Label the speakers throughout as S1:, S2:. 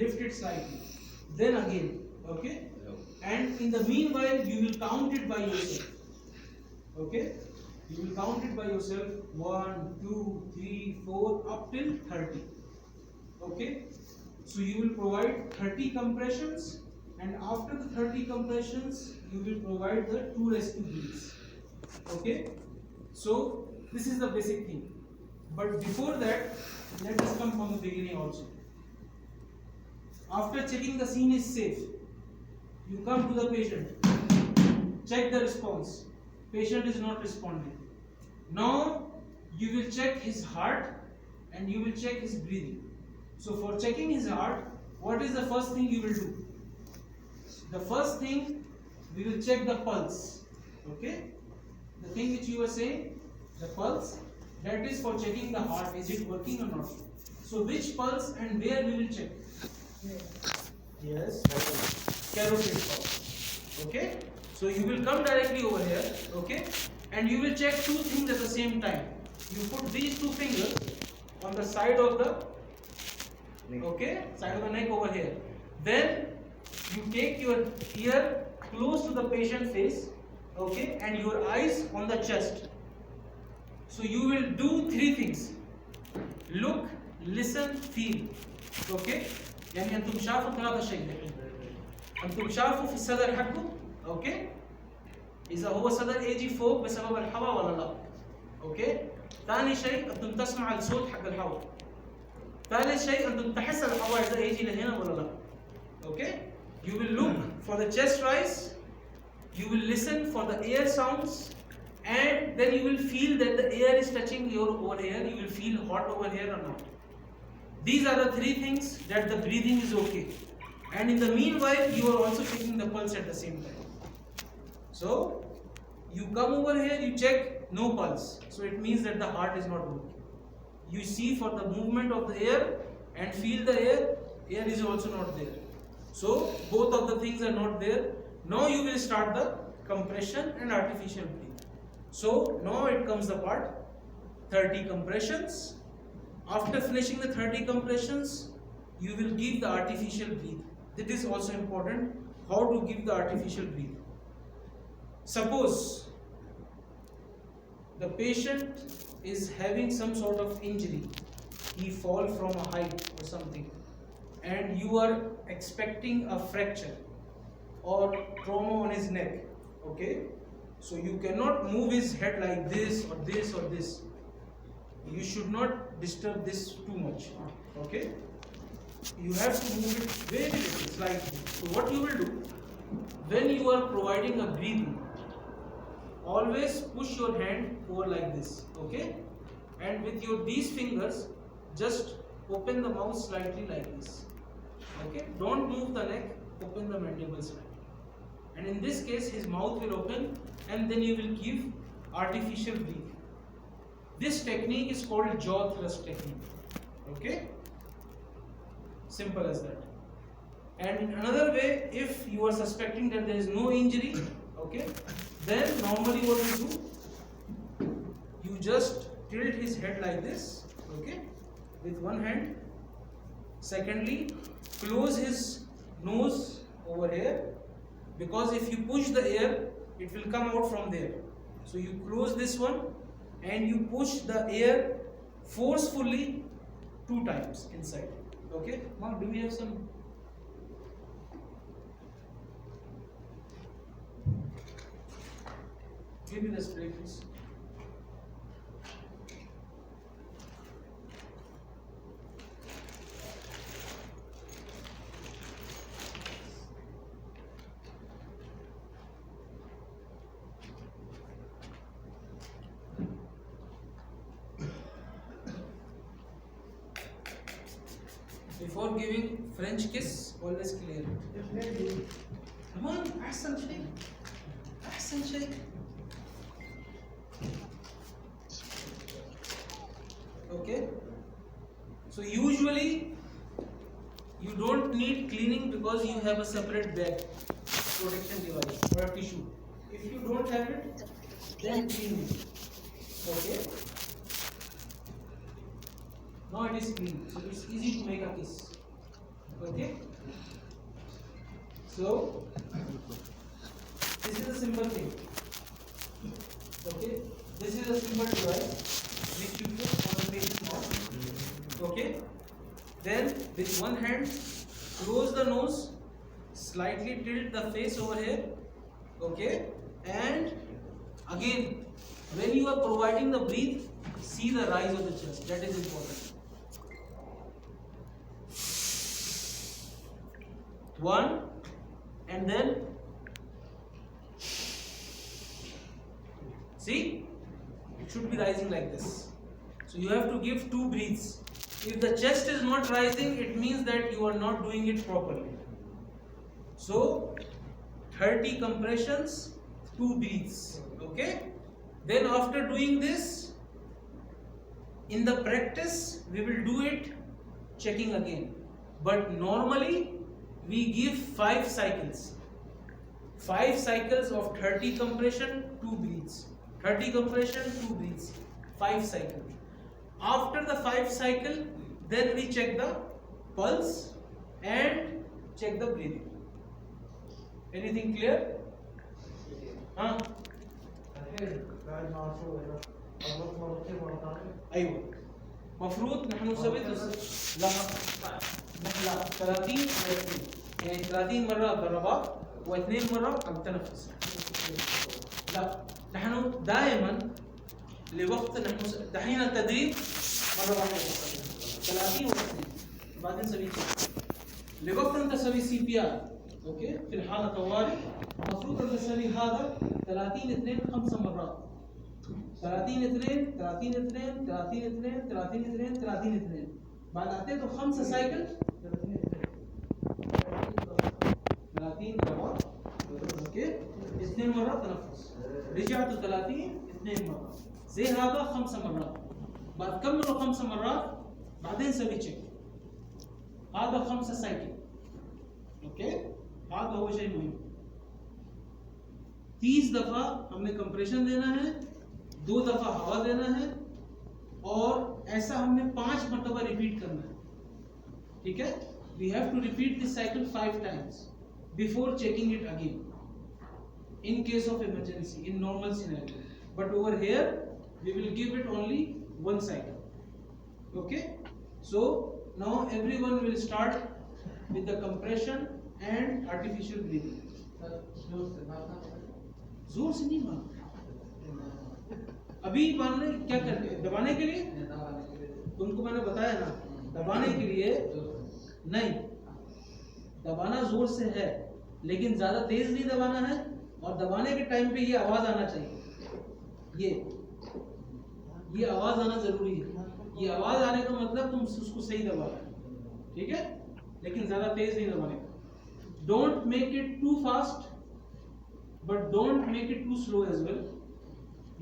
S1: lift it slightly, then again, okay, and in the meanwhile you will count it by yourself, okay, you will count it by yourself, 1 2 3 4 up till 30, okay. So you will provide 30 compressions, and after the 30 compressions you will provide the 2 rescue breaths, okay. So this is the basic thing, but before that let us come from the beginning also. After checking the scene is safe, you come to the patient, check the response, patient is not responding. Now you will check his heart and you will check his breathing. So for checking his heart, what is the first thing you will do? The first thing, we will check the pulse, okay, the thing which you were saying, the pulse, that is for checking the heart, is it working or not. So which pulse and where we will check? Yes, carotid pulse, okay. So you will come directly over here, okay, and you will check two things at the same time. You put these two fingers on the side of the neck, okay, side of the neck over here. Then you take your ear close to the patient face, okay, and your eyes on the chest. So you will do three things: look, listen, feel, okay. يعني انتم شافوا ثلاثة شيء الحين. انتم شافوا في الصدر حقه، اوكي؟ إذا هو صدر يجي فوق بسبب الهواء ولا لا؟ اوكي؟ ثاني شيء انتم تسمع الصوت حق الهواء. ثالث شيء انتم تحس الهواء إذا يجي لهنا ولا لا. اوكي؟ You will look for the chest rise, you will listen for the air sounds, and then you will feel that the air is touching your over here, you will feel hot over here or not. These are the three things that the breathing is okay. And in the meanwhile, you are also checking the pulse at the same time. So, you come over here, you check, no pulse. So it means that the heart is not working. You see for the movement of the air and feel the air, air is also not there. So both of the things are not there. Now you will start the compression and artificial breath. So now it comes the part 30 compressions. After finishing the 30 compressions, you will give the artificial breath. That is also important, how to give the artificial breath. Suppose the patient is having some sort of injury, he fall from a height or something, and you are expecting a fracture or trauma on his neck, okay? So you cannot move his head like this or this or this. You should not disturb this too much, okay? You have to move it very little, slightly. So what you will do, when you are providing a breathing, always push your hand over like this, okay? And with your these fingers, just open the mouth slightly like this, okay? Don't move the neck, open the mandible slightly. And in this case, his mouth will open, and then you will give artificial breath. This technique is called jaw thrust technique, okay? Simple as that. And in another way, if you are suspecting that there is no injury, okay, then normally what you do, you just tilt his head like this, okay, with one hand. Secondly, close his nose over here, because if you push the air, it will come out from there. So you close this one and you push the air forcefully 2 times inside, okay. Now do we have some? Give me the spray, please. Before giving French kiss, always clear it. Come on, أحسن شيء. أحسن شيء. Okay. So usually you don't need cleaning because you have a separate bag, protection device or a tissue. If you don't have it, then clean it. Okay. Now it is clean, so it's easy to make a kiss. Okay. So this is a simple thing. Okay, this is a simple device which you put on the patient's mouth. Okay, then with one hand close the nose, slightly tilt the face over here. Okay, and again when you are providing the breathe, see the rise of the chest. That is important. One, and then see, it should be rising like this. So you have to give 2 breaths. If the chest is not rising, it means that you are not doing it properly. So 30 compressions, 2 breaths. Okay, then after doing this, in the practice we will do it checking again, but normally we give 5 cycles. 5 cycles of 30 compression, 2 breaths. 30 compression, 2 breaths. 5 cycles. After the 5 cycle, then we check the pulse and check the breathing. Anything clear? हाँ. أيوة. مفروض نحن نثبت لا 30 يعني 30 مرة ضربات و2 مرة عم تنفس. لا نحن دائما لوقت نحن دحين التدريب مرة واحدة 30 و2 بعدين نسوي لوقت انت تسوي سي بي ار. اوكي، في الحالة طوارئ المفروض انت تسوي هذا 30 2 5 مرات. 30 2 30 2 30 2 30 2 30 2 بعد اعطيته 5 سايكل 30 مرات. اوكي، 2 مرات تنفس، رجعتوا 30 2 مرات زي هذا 5 مرات. بعد كملوا 5 مرات بعدين سوي تشيك. هذا 5 سايكل. اوكي، هذا هو شيء مهم. 30 दफा हमने compression देना है, 2 दफा हवा देना है और ऐसा हमने 5 मरतबा रिपीट करना है. ठीक है, we have to repeat this cycle 5 times before checking it again in case of emergency in normal scenario, but over here we will give it only 1 cycle. Okay, so now everyone will start with the compression and artificial breathing. जोर से नहीं मारना. अभी मारने क्या करते हैं? दबाने के लिए. तुमको मैंने बताया ना, दबाने के लिए नहीं, दबाना जोर से है लेकिन ज्यादा तेज नहीं दबाना है, और दबाने के टाइम पे ये आवाज आना चाहिए. ये आवाज आना जरूरी है. ये आवाज आने का मतलब तुम उसको सही दबा रहे हो. ठीक है, लेकिन ज्यादा तेज नहीं दबाने का. Don't make it too fast, but don't make it too slow as well.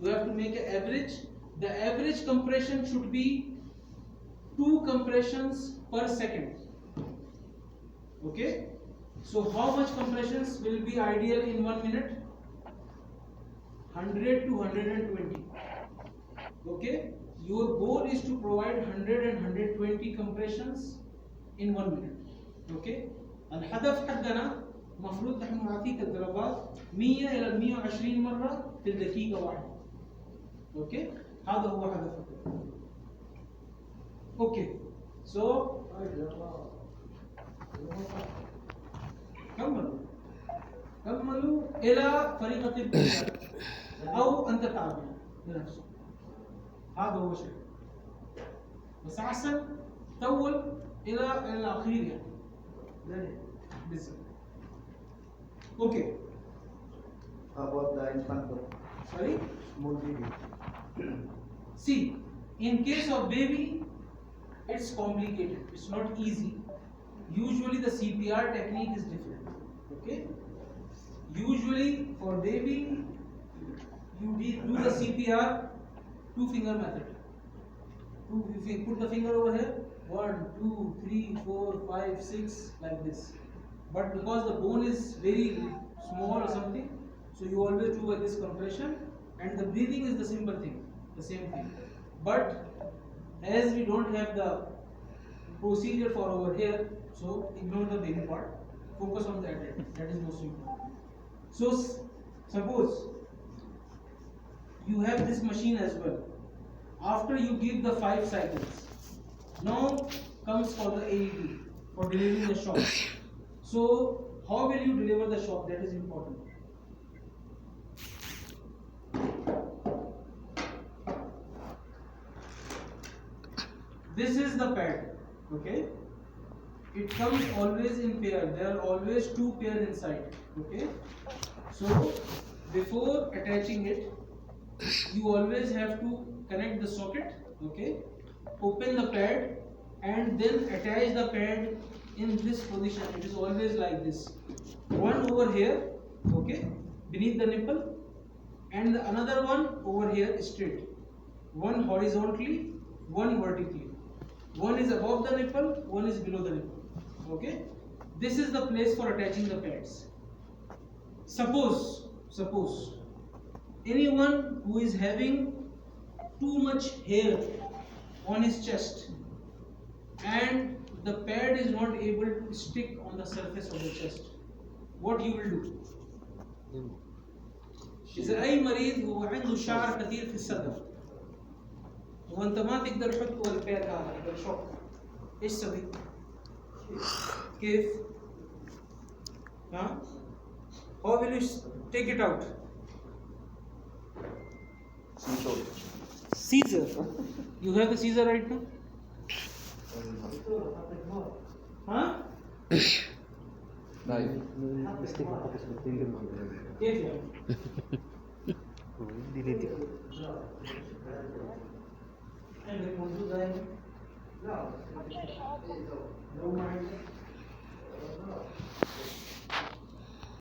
S1: You have to make an average. The average compression should be 2 compressions per second. Okay, so how much compressions will be ideal in 1 minute? 100 to 120. Okay, your goal is to provide 100 and 120 compressions in 1 minute. Okay, الهدف حقنا مفروض نحن نعطيك الضربات 100 إلى 120 مرة في الدقيقة واحدة. اوكي، هذا هو هدفك. اوكي، سو كملوا إلى فريق الطب أو أنت تعمل بنفسك. هذا هو شيء، بس أحسن طول إلى الأخير يعني. Okay.
S2: How about the infant?
S1: Sorry?
S2: Small baby.
S1: See, in case of baby, it's complicated. It's not easy. Usually the CPR technique is different. Okay? Usually for baby, you do the CPR 2-finger method. Put the finger over here. 1, 2, 3, 4, 5, 6, like this. But because the bone is very small or something, so you always do this compression, and the breathing is the simple thing, the same thing. But as we don't have the procedure for over here, so ignore the baby part. Focus on that. That is most important. So suppose you have this machine as well. After you give the 5 cycles, now comes for the AED for delivering the shock. So how will you deliver the shock? That is important. This is the pad, okay? It comes always in pair. There are always 2 pairs inside, okay? So before attaching it, you always have to connect the socket, okay? Open the pad and then attach the pad in this position. It is always like this. One over here, okay, beneath the nipple, and another one over here straight. One horizontally, one vertically. One is above the nipple, one is below the nipple. Okay? This is the place for attaching the pads. Suppose anyone who is having too much hair on his chest and the pad is not able to stick on the surface of the chest, what you will do? إذا أي مريض هو عنده شعر كثير في الصدر وأنت ما تقدر تحطه الباد هذا بالشوك، إيش تسوي؟ كيف؟ ها؟ How will you take it out? Caesar. You have a Caesar right now? ها؟ كيف يعني؟ عندك موجود هاي؟ لا. لو ما عندك